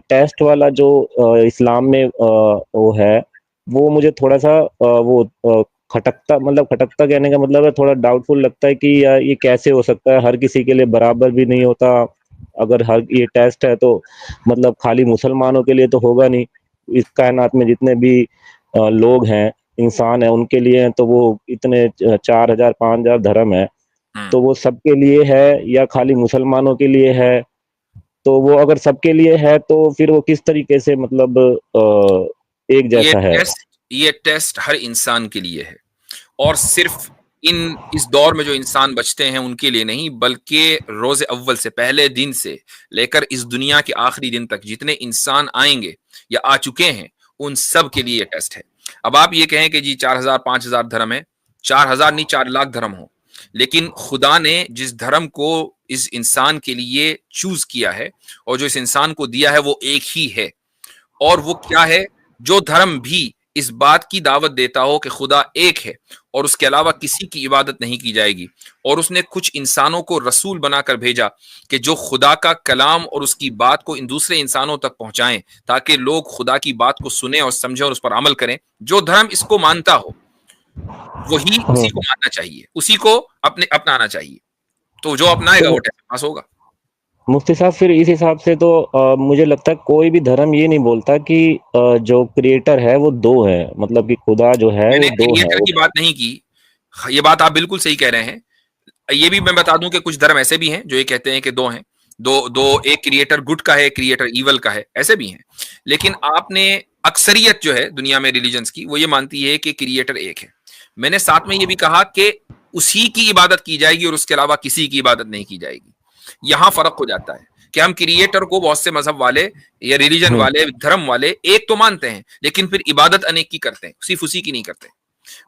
Test वाला जो इस्लाम में वो है, वो मुझे थोड़ा-सा खटकता, मतलब खटकता कहने का मतलब है थोड़ा डाउटफुल लगता है कि यार ये कैसे हो सकता है? हर किसी के लिए बराबर भी नहीं होता। अगर हर ये टेस्ट है तो मतलब खाली मुसलमानों के लिए तो होगा नहीं। इस कायनात में जितने भी लोग हैं, इंसान हैं, उनके लिए हैं, तो वो इतने 4000 5000 धर्म हैं, तो वो सबके लिए है या खाली मुसलमानों के लिए है? तो वो अगर सबके लिए है तो फिर वो किस तरीके से मतलब एक ये जैसा है? टेस्ट ये टेस्ट हर इंसान के लिए है, और सिर्फ इस दौर में जो इंसान बचते हैं उनके लिए नहीं, बल्कि रोज़े अव्वल से, पहले दिन से लेकर इस दुनिया के आखिरी दिन तक जितने इंसान आएंगे या आ चुके हैं, उन सब के लिए टेस्ट है। अब आप ये कहें कि जी 4000 5000 धर्म है, 4000 नहीं 4 लाख धर्म हो, लेकिन खुदा ने जिस धर्म को इस इंसान के लिए चूज किया है और जो इस इंसान को दिया है वो एक ही है। और वो क्या है? जो धर्म भी इस बात की दावत देता हो कि खुदा एक है और उसके अलावा किसी की इबादत नहीं की जाएगी, और उसने कुछ इंसानों को रसूल बनाकर भेजा कि जो खुदा का कलाम और उसकी बात को इन दूसरे इंसानों तक पहुंचाएं, ताकि लोग खुदा की बात को सुने और समझें और उस पर अमल करें। जो धर्म इसको मानता हो वही हुँ। उसी को मानना चाहिए, उसी को अपनाना चाहिए। तो जो अपनाएगा वो तो टेस्ट पास होगा। मुफ्ती साहब, फिर इस हिसाब से तो मुझे लगता है कोई भी धर्म ये नहीं बोलता कि जो क्रिएटर है वो 2 है, मतलब कि खुदा जो है मैंने वो 2 है। क्रिएटर की बात नहीं की। ये बात आप बिल्कुल सही कह रहे हैं। ये भी मैं बता दूं कि कुछ धर्म ऐसे भी हैं जो ये कहते हैं कि दो हैं, दो दो, एक क्रिएटर गुड का है, क्रिएटर इवल का है, ऐसे भी हैं। लेकिन आपने अक्सरियत जो है दुनिया में रिलीजन्स की, वो ये मानती है कि क्रिएटर एक है। मैंने साथ में ये भी कहा कि उसी की इबादत की जाएगी और उसके अलावा किसी की इबादत नहीं की जाएगी। यहां फर्क हो जाता है कि हम क्रिएटर को बहुत से मजहब वाले या रिलीजन हुँ। वाले, धर्म वाले एक तो मानते हैं, लेकिन फिर इबादत अनेक की करते हैं, सिर्फ उसी की नहीं करते।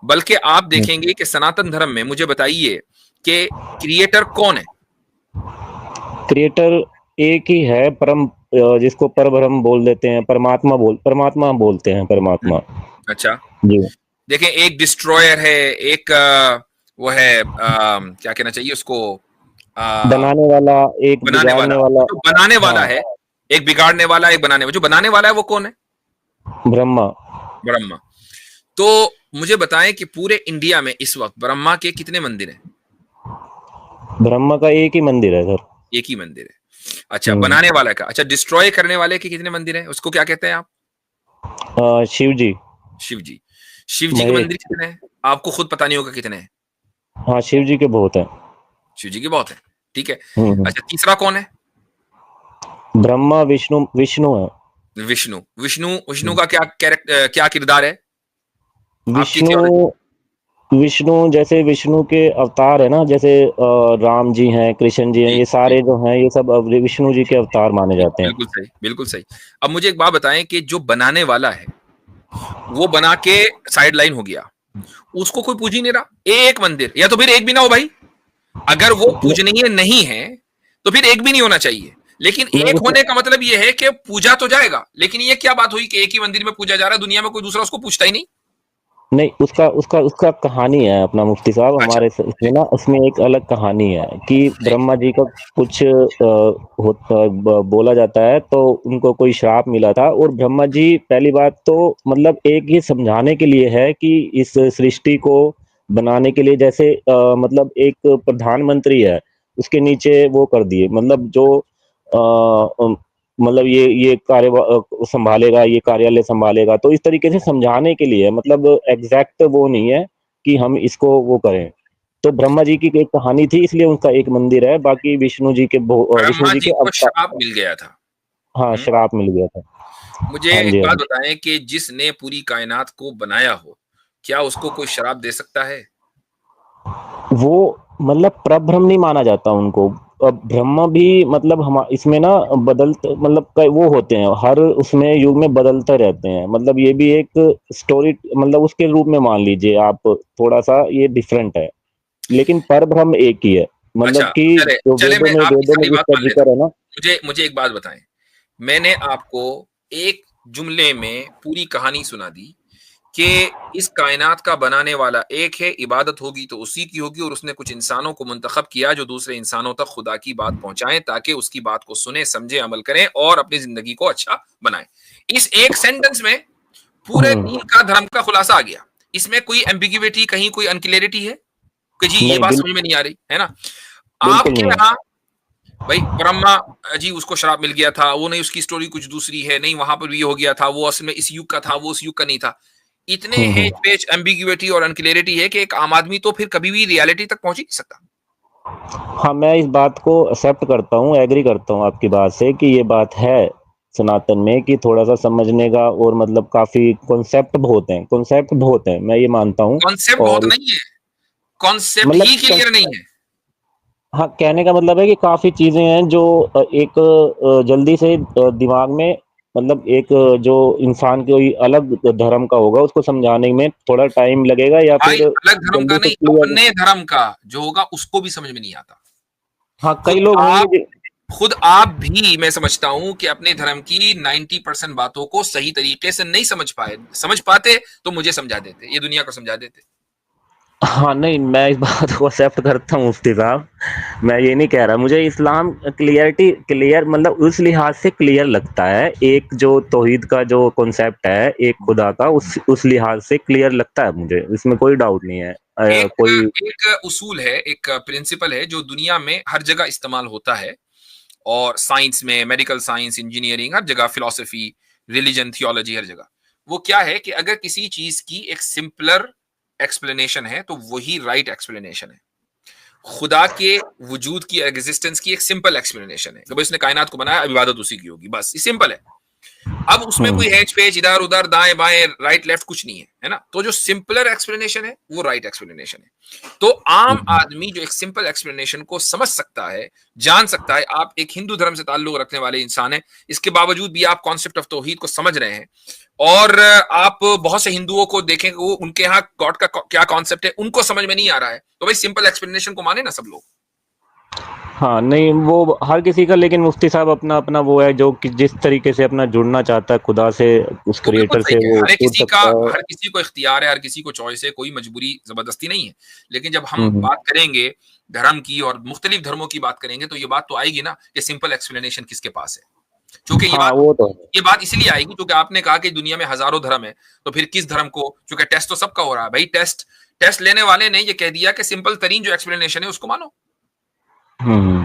बल्कि आप हुँ। देखेंगे कि सनातन धर्म में, मुझे बताइए कि क्रिएटर कौन है? क्रिएटर एक ही है, जिसको परब्रह्म बोल देते हैं, परमात्मा बोलते हैं, परमात्मा। अच्छा, जी। देखें, एक डिस्ट्रॉयर है, एक वो है, क्या कहना चाहिए उसको, अ, बनाने वाला, एक बनाने वाला। बिगाड़ने वाला। जो बनाने वाला हाँ, है, एक बिगाड़ने वाला, एक बनाने वाला। जो बनाने वाला है वो कौन है? ब्रह्मा। ब्रह्मा। तो मुझे बताएं कि पूरे इंडिया में इस वक्त ब्रह्मा के कितने मंदिर हैं? ब्रह्मा का एक ही मंदिर है सर। एक ही मंदिर है। अच्छा, हुँ। बनाने वाला का, अच्छा, डिस्ट्रॉय करने वाले के कितने मंदिर हैं? उसको क्या कहते हैं आप? शिव जी। शिव जी। शिव जी के महेश। मंदिर कितने हैं? आपको खुद पता नहीं होगा कितने हैं। हाँ, शिव जी के बहुत हैं। शिव जी के बहुत हैं। ठीक है। हुँ, हुँ। अच्छा, तीसरा कौन है? ब्रह्मा, विष्णु है। विष्णु। विष्णु हुँ। का क्या किरदार है आपकी विष्णु थियोलॉजी? विष्णु जैसे विष्णु के अवतार है ना, जैसे राम जी हैं, कृष्ण जी हैं, जी ये जी सारे जो हैं ये सब अब विष्णु जी के अवतार माने जी, जाते हैं। बिल्कुल सही, बिल्कुल सही। अब मुझे एक बात बताएं कि जो बनाने वाला है वो बना के साइड लाइन हो गया, उसको कोई पूज ही नहीं रहा। एक मंदिर, या तो फिर एक भी ना हो भाई। अगर वो नहीं, पूजनीय नहीं है तो फिर एक भी नहीं होना चाहिए। लेकिन नहीं एक उस होने का मतलब ये है कि पूजा तो जाएगा, लेकिन ये क्या बात हुई कि एक ही मंदिर में पूजा जा रहा है, दुनिया में कोई दूसरा उसको पूछता ही नहीं। नहीं, उसका उसका उसका कहानी है अपना मुफ्ती साहब, अच्छा, हमारे इसमें जी ना, उसमें एक अलग कहानी है कि जी ब्रह्मा जी का कुछ बोला जाता है, तो उनको कोई श्राप मिला था, और ब्रह्मा जी पहली बात तो मतलब एक ही समझाने के लिए है कि इस सृष्टि को बनाने के लिए, जैसे मतलब एक प्रधानमंत्री है, उसके नीचे वो कर दिए, मतलब जो मतलब ये संभालेगा, ये कार्यालय संभालेगा, तो इस तरीके से समझाने के लिए, मतलब एग्जैक्ट वो नहीं है कि हम इसको वो करें। तो ब्रह्मा जी की एक कहानी थी, इसलिए उनका एक मंदिर है, बाकी विष्णु ब्रह्मा जी जी के को श्राप मिल गया था। हाँ, हम्म। श्राप मिल गया था। मुझे हाँ एक जी, हाँ बात जी। बताएं कि जिसने पूरी कायनात को बनाया हो, क्या उसको कोई शराब दे सकता है? वो मतलब प्रब्रह्म नहीं माना जाता उनको। ब्रह्मा भी मतलब हम इसमें ना बदलते, मतलब वो होते हैं, हर उसमें युग में बदलते रहते हैं, मतलब ये भी एक स्टोरी, मतलब उसके रूप में मान लीजिए आप, थोड़ा सा ये डिफरेंट है, लेकिन परब्रह्म एक ही है, अच्छा, मतलब कि चले जो चले, मैं आपकी वेदों में सारी बात जिसका मान लेता जिक्र है हूँ। ना। मुझे एक बात बताएं। मैंने आपको एक जुमले में पूरी कहानी सुना दी कि इस कायनात का बनाने वाला एक है, इबादत होगी तो उसी की होगी, और उसने कुछ इंसानों को मुंतखब किया जो दूसरे इंसानों तक खुदा की बात पहुंचाएं, ताकि उसकी बात को सुने, समझे, अमल करें और अपनी जिंदगी को अच्छा बनाएं। इस एक सेंटेंस में पूरे दीन का, धर्म का खुलासा आ गया। इसमें कोई एम्बिग्युइटी, कहीं कोई अनक्लियरिटी है कि जी ये नहीं, बात समझ में नहीं आ रही है ना? बिल्कुल आपके नहीं है। यहाँ भाई ब्रह्मा जी उसको शराब मिल गया था, वो नहीं, उसकी स्टोरी कुछ दूसरी है, नहीं वहां पर भी ये हो गया था, वो असल में इस युग का था, वो उस युग का नहीं था। इतने हेच पेच, एम्बिग्युइटी और अनक्लियरिटी है कि एक आम आदमी तो फिर कभी भी रियलिटी तक पहुंच ही नहीं सकता। हाँ, मैं इस बात को एक्सेप्ट करता हूँ, एग्री करता हूँ आपकी बात से कि ये बात है सनातन में, कि थोड़ा सा समझने का, और मतलब काफी कॉन्सेप्ट बहुत हैं, मैं ये मानता हूँ। कॉन्सेप्ट बहुत और नहीं है, कॉन्सेप्ट मतलब ही क्लियर नहीं है। हाँ, कहने का मतलब है कि काफी चीजें हैं जो एक जल्दी से दिमाग में, मतलब एक जो इंसान कोई अलग धर्म का होगा उसको समझाने में थोड़ा टाइम लगेगा, या भाई फिर अलग धर्म का जल्दी से नहीं, क्लियर। अपने धर्म का जो होगा उसको भी समझ में नहीं आता। हाँ, खुद कई लोग आप होंगे खुद आप भी, मैं समझता हूं कि अपने धर्म की 90% बातों को सही तरीके से नहीं समझ पाए। समझ पाते तो मुझे समझा देते, ये दुनिया को समझा देते। हाँ, नहीं, मैं इस बात को एक्सेप्ट करता हूँ मुफ्ती साहब। मैं ये नहीं कह रहा, मुझे इस्लाम क्लियर मतलब उस लिहाज से क्लियर लगता है, एक जो तौहीद का जो कॉन्सेप्ट है एक खुदा का, उस लिहाज से क्लियर लगता है मुझे, इसमें कोई डाउट नहीं है। एक कोई एक उसूल है, एक प्रिंसिपल है जो दुनिया में हर जगह इस्तेमाल होता है, और साइंस में, मेडिकल साइंस, इंजीनियरिंग, हर जगह, फिलोसफी, रिलीजन, थियोलॉजी, हर जगह। वो क्या है कि अगर किसी चीज की एक सिंपलर एक्सप्लेनेशन है तो वही राइट एक्सप्लेनेशन है। खुदा के वजूद की, एग्जिस्टेंस की एक सिंपल एक्सप्लेनेशन है कि भाई उसने कायनात को बनाया, अब इबादत उसी की होगी, बस ये सिंपल है। अब उसमें हम्म कोई हैच पेच, इधर उधर, दाएं बाएं, राइट लेफ्ट कुछ नहीं है ना? तो जो सिंपलर एक्सप्लेनेशन है वो राइट एक्सप्लेनेशन है। तो आम हम्म। आदमी जो एक सिंपल एक्सप्लेनेशन को समझ सकता है, जान सकता है, आप एक हिंदू धर्म से ताल्लुक रखने वाले इंसान है, इसके बावजूद भी आप कॉन्सेप्ट ऑफ तौहीद को समझ रहे हैं, और आप बहुत से हिंदुओं को देखें वो उनके यहाँ गॉड का क्या कॉन्सेप्ट है उनको समझ में नहीं आ रहा है, तो भाई सिंपल एक्सप्लेनेशन को माने ना सब लोग। हाँ, नहीं, वो हर किसी का, लेकिन मुफ्ती साहब अपना अपना वो है जो कि जिस तरीके से अपना जुड़ना चाहता है खुदा से, उस वो बिल्कुल क्रिएटर सही से, है, वो जुड़ सकता है। हर किसी को इख्तियार है, हर किसी को चॉइस है, कोई मजबूरी जबरदस्ती नहीं है। लेकिन जब हम हम्म। बात करेंगे धर्म की और मुख्तलिफ धर्मों की बात करेंगे तो ये बात तो आएगी ना कि सिंपल एक्सप्लेनेशन किसके पास है। क्योंकि हाँ, वो तो है। ये बात इसलिए आएगी क्योंकि आपने कहा कि दुनिया में हजारों धर्म है, तो फिर किस धर्म को, क्योंकि टेस्ट तो सबका हो रहा है भाई, टेस्ट टेस्ट लेने वाले ने ये कह दिया कि सिंपल तरीन जो एक्सप्लेनेशन है उसको मानो। हम्म।